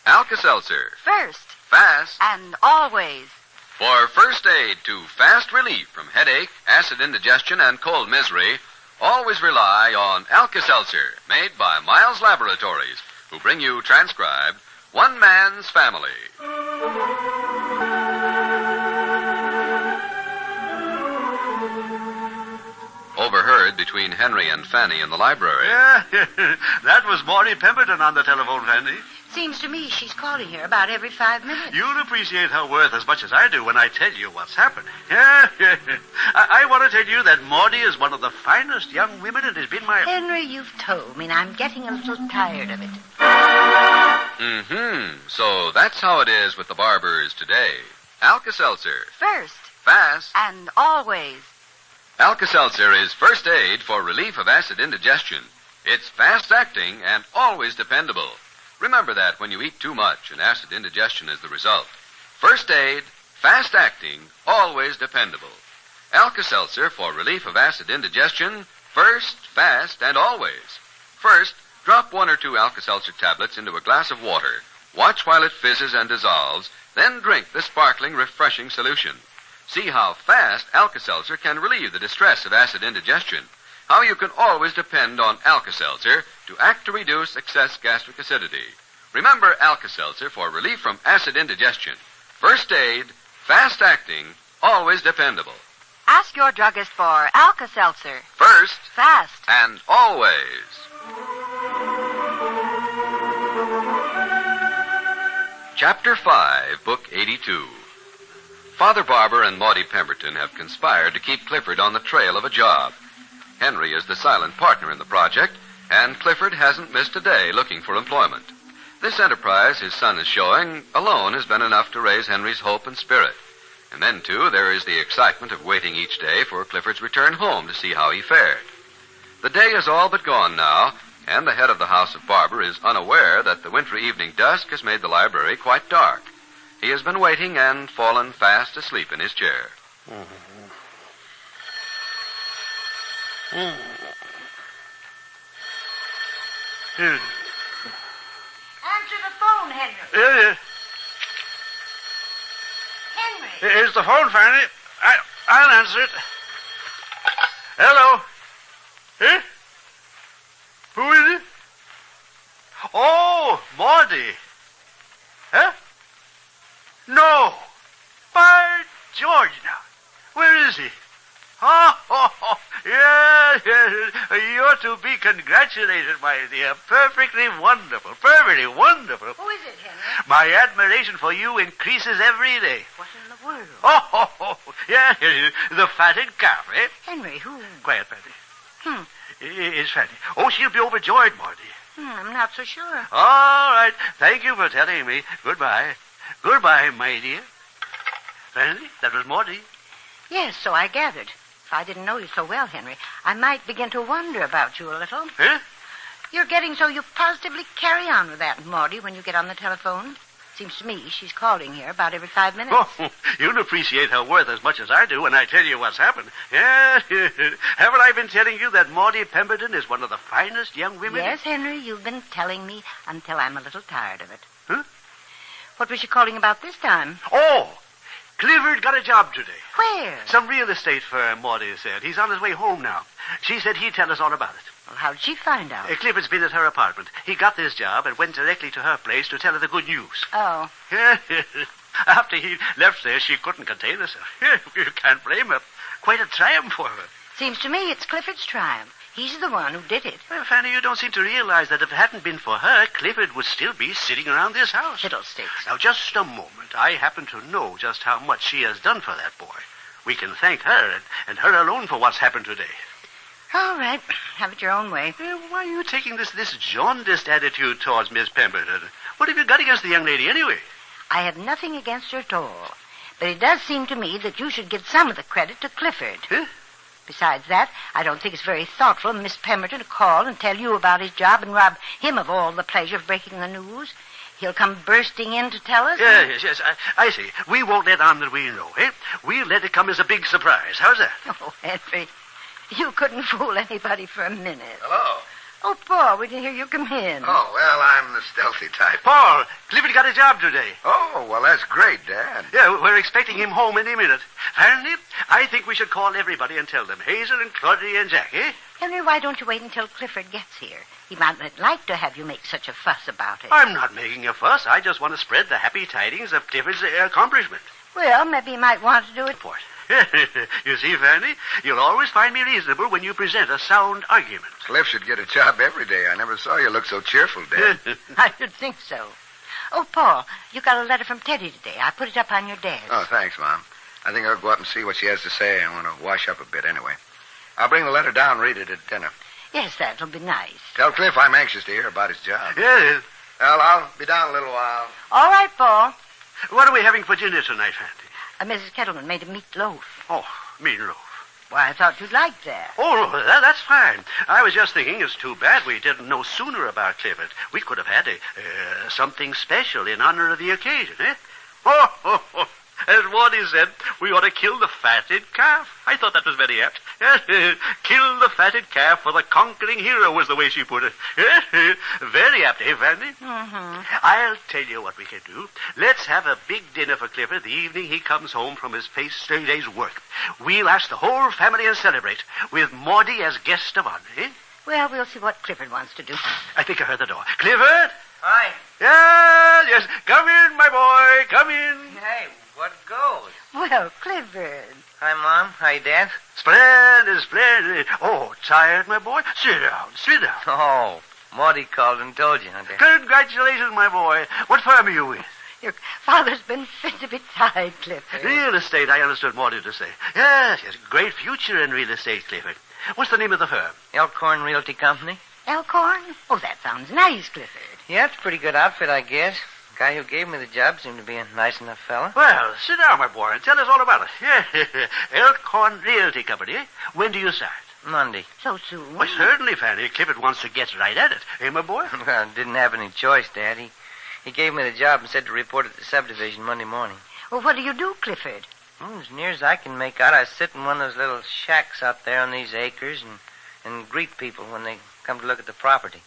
Alka-Seltzer. First. Fast. And always. For first aid to fast relief from headache, acid indigestion, and cold misery, always rely on Alka-Seltzer, made by Miles Laboratories, who bring you transcribed One Man's Family. Overheard between Henry and Fanny in the library. Yeah, that was Morty Pemberton on the telephone, Fanny. Seems to me she's calling here about every 5 minutes. You'll appreciate her worth as much as I do when I tell you what's happened. Yeah, I want to tell you that Morty is one of the finest young women and has been my... Henry, you've told me, and I'm getting a little tired of it. So that's how it is with the Barbours today. Alka-Seltzer. First. Fast. And always. Alka-Seltzer is first aid for relief of acid indigestion. It's fast-acting and always dependable. Remember that when you eat too much and acid indigestion is the result. First aid, fast-acting, always dependable. Alka-Seltzer for relief of acid indigestion, first, fast, and always. First, drop 1 or 2 Alka-Seltzer tablets into a glass of water. Watch while it fizzes and dissolves, then drink the sparkling, refreshing solution. See how fast Alka-Seltzer can relieve the distress of acid indigestion. How you can always depend on Alka-Seltzer to act to reduce excess gastric acidity. Remember Alka-Seltzer for relief from acid indigestion. First aid, fast-acting, always dependable. Ask your druggist for Alka-Seltzer. First, fast, and always. Chapter 5, Book 82. Father Barbour and Maudie Pemberton have conspired to keep Clifford on the trail of a job. Henry is the silent partner in the project, and Clifford hasn't missed a day looking for employment. This enterprise his son is showing alone has been enough to raise Henry's hope and spirit. And then, too, there is the excitement of waiting each day for Clifford's return home to see how he fared. The day is all but gone now, and the head of the house of Barbour is unaware that the wintry evening dusk has made the library quite dark. He has been waiting and fallen fast asleep in his chair. Answer the phone, Henry. Henry. Here's the phone, Fanny. I'll answer it. Hello? Eh? Who is it? Oh, Maudie. Huh? No. By George, now. Where is he? Oh, yes. You're to be congratulated, my dear. Perfectly wonderful. Perfectly wonderful. Who is it, Henry? My admiration for you increases every day. What in the world? Oh, yeah, the fatted calf, eh? Henry, who? Quiet, Fanny. It's Fanny. Oh, she'll be overjoyed, Marty. I'm not so sure. All right. Thank you for telling me. Goodbye. Goodbye, my dear. Fanny, that was Marty. Yes, so I gathered. If I didn't know you so well, Henry, I might begin to wonder about you a little. Huh? You're getting so you positively carry on with that, Maudie, when you get on the telephone. Seems to me she's calling here about every 5 minutes. Oh, you'll appreciate her worth as much as I do when I tell you what's happened. Yes. Haven't I been telling you that Maudie Pemberton is one of the finest young women? Yes, Henry, you've been telling me until I'm a little tired of it. Huh? What was she calling about this time? Oh, Clifford got a job today. Where? Some real estate firm, Maudie said. He's on his way home now. She said he'd tell us all about it. Well, how'd she find out? Clifford's been at her apartment. He got this job and went directly to her place to tell her the good news. Oh. After he left there, she couldn't contain herself. You can't blame her. Quite a triumph for her. Seems to me it's Clifford's triumph. He's the one who did it. Well, Fanny, you don't seem to realize that if it hadn't been for her, Clifford would still be sitting around this house. Fiddlesticks. Now, just a moment. I happen to know just how much she has done for that boy. We can thank her and her alone for what's happened today. All right. Have it your own way. Why are you taking this jaundiced attitude towards Miss Pemberton? What have you got against the young lady, anyway? I have nothing against her at all. But it does seem to me that you should give some of the credit to Clifford. Huh? Besides that, I don't think it's very thoughtful of Miss Pemberton to call and tell you about his job and rob him of all the pleasure of breaking the news. He'll come bursting in to tell us. Yes. I see. We won't let on that we know, eh? We'll let it come as a big surprise. How's that? Oh, Henry, you couldn't fool anybody for a minute. Hello. Oh, Paul, we didn't hear you come in. Oh, well, I'm the stealthy type. Paul, Clifford got a job today. Oh, well, that's great, Dad. Yeah, we're expecting him home any minute. Fanny, I think we should call everybody and tell them. Hazel and Claudia and Jack, eh? Henry, why don't you wait until Clifford gets here? He might not like to have you make such a fuss about it. I'm not making a fuss. I just want to spread the happy tidings of Clifford's accomplishment. Well, maybe you might want to do it. Report. You see, Fanny, you'll always find me reasonable when you present a sound argument. Cliff should get a job every day. I never saw you look so cheerful, Dad. I should think so. Oh, Paul, you got a letter from Teddy today. I put it up on your desk. Oh, thanks, Mom. I think I'll go up and see what she has to say. I want to wash up a bit anyway. I'll bring the letter down and read it at dinner. Yes, that'll be nice. Tell Cliff I'm anxious to hear about his job. Yes. Well, I'll be down a little while. All right, Paul. What are we having for dinner tonight, Fanny? Mrs. Kettleman made a meatloaf. Oh, meatloaf. Why, I thought you'd like that. Oh, no, that's fine. I was just thinking it's too bad we didn't know sooner about Clifford. We could have had something special in honor of the occasion, eh? Oh. As Wardy said, we ought to kill the fatted calf. I thought that was very apt. Kill the fatted calf for the conquering hero was the way she put it. Very apt, eh, Fanny? Mm-hmm. I'll tell you what we can do. Let's have a big dinner for Clifford the evening he comes home from his day's work. We'll ask the whole family and celebrate, with Maudie as guest of honor, eh? Well, we'll see what Clifford wants to do. I think I heard the door. Clifford? Hi. Yes. Come in, my boy. Come in. Hey, what goes? Well, Clifford. Hi, Mom. Hi, Dad. Splendid. Oh, tired, my boy? Sit down. Oh, Maudie called and told you, huh, Dad? Congratulations, my boy. What firm are you with? Your father's been fit to be tied, Clifford. Real estate, I understood Maudie to say. Yes, great future in real estate, Clifford. What's the name of the firm? Elkhorn Realty Company. Elkhorn? Oh, that sounds nice, Clifford. Yeah, it's a pretty good outfit, I guess. The guy who gave me the job seemed to be a nice enough fella. Well, sit down, my boy, and tell us all about it. Yeah, Elkhorn Realty Company, eh? When do you start? Monday. So soon? Why, certainly, Fanny. Clifford wants to get right at it. Eh, my boy? Well, didn't have any choice, Dad. He gave me the job and said to report at the subdivision Monday morning. Well, what do you do, Clifford? As near as I can make out, I sit in one of those little shacks out there on these acres and greet people when they come to look at the property.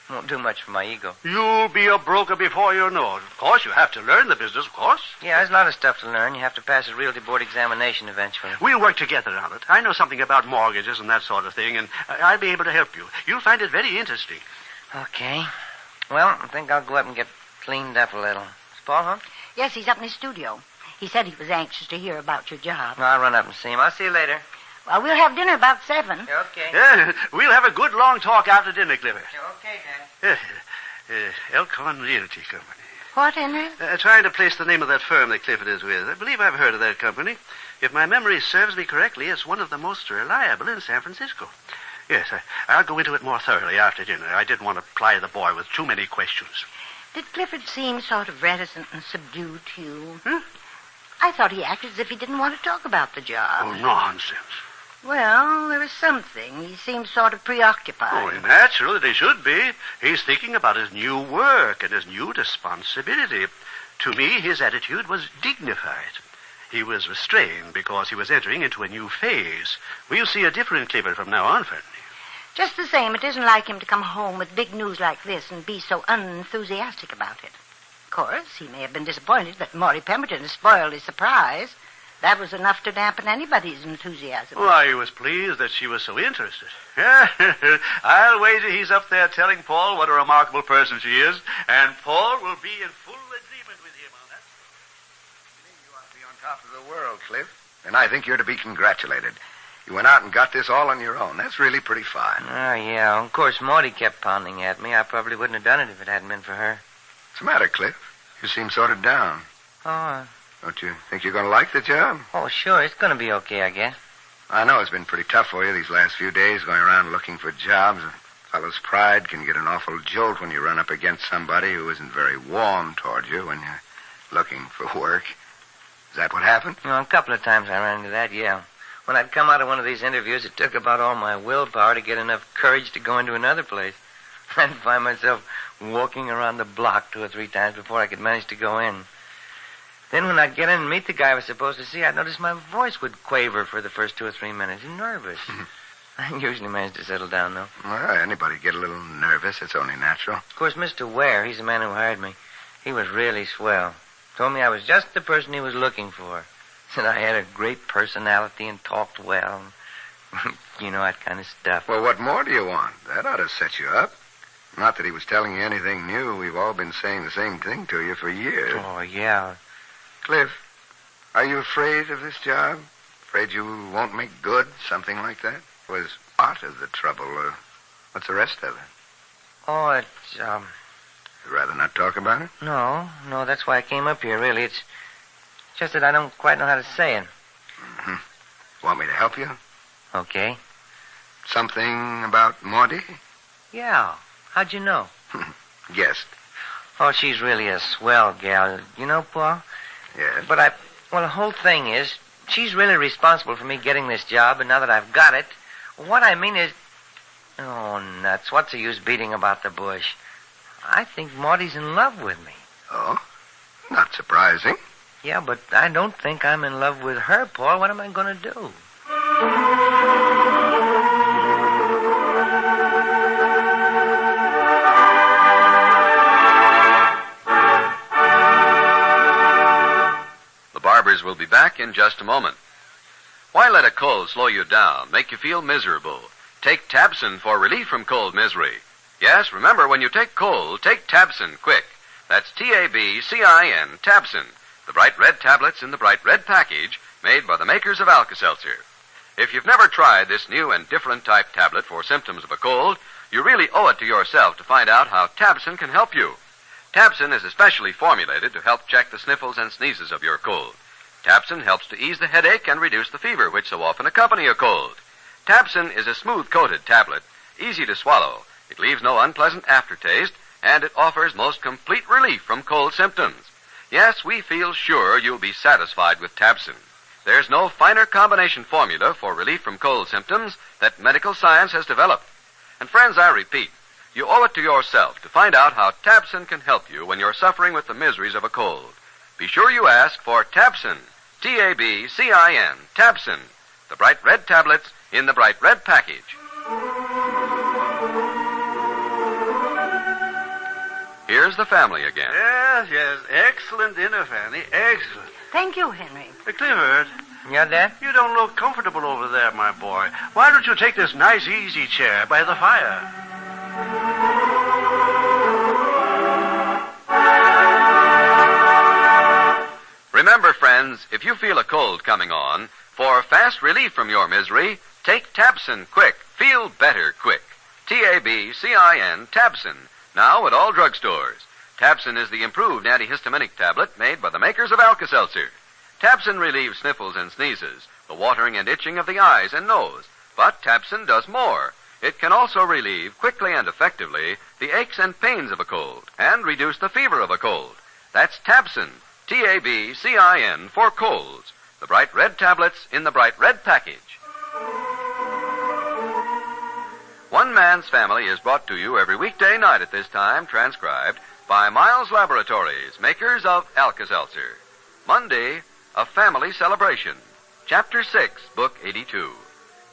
Won't do much for my ego. You'll be a broker before you know it. Of course, you have to learn the business, of course. Yeah, there's a lot of stuff to learn. You have to pass a realty board examination eventually. We'll work together on it. I know something about mortgages and that sort of thing, and I'll be able to help you. You'll find it very interesting. Okay. Well, I think I'll go up and get cleaned up a little. Is Paul home? Yes, he's up in his studio. He said he was anxious to hear about your job. I'll run up and see him. I'll see you later. Well, we'll have dinner about 7. Okay. Yeah, we'll have a good long talk after dinner, Clifford. Okay, Dad. Elkhorn Realty Company. What, Henry? Trying to place the name of that firm that Clifford is with. I believe I've heard of that company. If my memory serves me correctly, it's one of the most reliable in San Francisco. Yes, I'll go into it more thoroughly after dinner. I didn't want to ply the boy with too many questions. Did Clifford seem sort of reticent and subdued to you? Huh? I thought he acted as if he didn't want to talk about the job. Oh, nonsense. Well, there was something. He seemed sort of preoccupied. Oh, natural that he should be. He's thinking about his new work and his new responsibility. To me, his attitude was dignified. He was restrained because he was entering into a new phase. We'll see a different Clifford from now on, Fanny. Just the same, it isn't like him to come home with big news like this and be so unenthusiastic about it. Of course, he may have been disappointed that Maury Pemberton had spoiled his surprise. That was enough to dampen anybody's enthusiasm. Well, he was pleased that she was so interested. I'll wager he's up there telling Paul what a remarkable person she is, and Paul will be in full agreement with him on that. You ought to be on top of the world, Cliff. And I think you're to be congratulated. You went out and got this all on your own. That's really pretty fine. Oh, yeah. Of course, Maudie kept pounding at me. I probably wouldn't have done it if it hadn't been for her. What's the matter, Cliff? You seem sort of down. Oh, Don't you think you're going to like the job? Oh, sure. It's going to be okay, I guess. I know it's been pretty tough for you these last few days going around looking for jobs. A fellow's pride can get an awful jolt when you run up against somebody who isn't very warm toward you when you're looking for work. Is that what happened? A couple of times I ran into that, yeah. When I'd come out of one of these interviews, it took about all my willpower to get enough courage to go into another place. I'd find myself walking around the block 2 or 3 times before I could manage to go in. Then when I'd get in and meet the guy I was supposed to see, I'd notice my voice would quaver for the first 2 or 3 minutes. Nervous. I usually manage to settle down, though. Well, anybody get a little nervous. It's only natural. Of course, Mr. Ware, he's the man who hired me. He was really swell. Told me I was just the person he was looking for. Said I had a great personality and talked well. You know, that kind of stuff. Well, what more do you want? That ought to set you up. Not that he was telling you anything new. We've all been saying the same thing to you for years. Oh, yeah. Cliff, are you afraid of this job? Afraid you won't make good? Something like that? Was part of the trouble, or what's the rest of it? Oh, it's, You'd rather not talk about it? No, that's why I came up here, really. It's just that I don't quite know how to say it. Mm-hmm. Want me to help you? Okay. Something about Morty? Yeah. How'd you know? Guessed. Oh, she's really a swell gal. You know, Paul? Yes. But the whole thing is, she's really responsible for me getting this job, and now that I've got it, what I mean is... Oh, nuts. What's the use beating about the bush? I think Morty's in love with me. Oh? Not surprising. Yeah, but I don't think I'm in love with her, Paul. What am I going to do? The Barbours will be back in just a moment. Why let a cold slow you down, make you feel miserable? Take Tabson for relief from cold misery. Yes, remember, when you take cold, take Tabson quick. That's T-A-B-C-I-N, Tabson. The bright red tablets in the bright red package made by the makers of Alka-Seltzer. If you've never tried this new and different type tablet for symptoms of a cold, you really owe it to yourself to find out how Tabson can help you. Tabson is especially formulated to help check the sniffles and sneezes of your cold. Tabson helps to ease the headache and reduce the fever which so often accompany a cold. Tabson is a smooth-coated tablet, easy to swallow. It leaves no unpleasant aftertaste, and it offers most complete relief from cold symptoms. Yes, we feel sure you'll be satisfied with Tabson. There's no finer combination formula for relief from cold symptoms that medical science has developed. And friends, I repeat, you owe it to yourself to find out how Tabson can help you when you're suffering with the miseries of a cold. Be sure you ask for Tabson, T-A-B-C-I-N, Tabson, the bright red tablets in the bright red package. Here's the family again. Yes. Excellent dinner, Fanny. Excellent. Thank you, Henry. Clifford, Yeah, Dad? you don't look comfortable over there, my boy. Why don't you take this nice, easy chair by the fire? Remember, friends, if you feel a cold coming on, for fast relief from your misery, take Tabson quick. Feel better quick. T-A-B-C-I-N, Tabson. Now at all drugstores. Tabson is the improved antihistaminic tablet made by the makers of Alka-Seltzer. Tabson relieves sniffles and sneezes, the watering and itching of the eyes and nose. But Tabson does more. It can also relieve quickly and effectively the aches and pains of a cold and reduce the fever of a cold. That's Tabson, T-A-B-C-I-N, for colds. The bright red tablets in the bright red package. One Man's Family is brought to you every weekday night at this time, transcribed by Miles Laboratories, makers of Alka-Seltzer. Monday, A Family Celebration. Chapter 6, Book 82.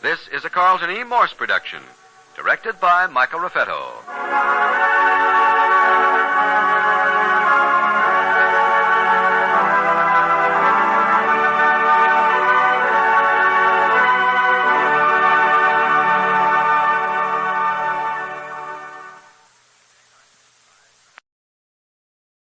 This is a Carlton E. Morse production, directed by Michael Raffetto.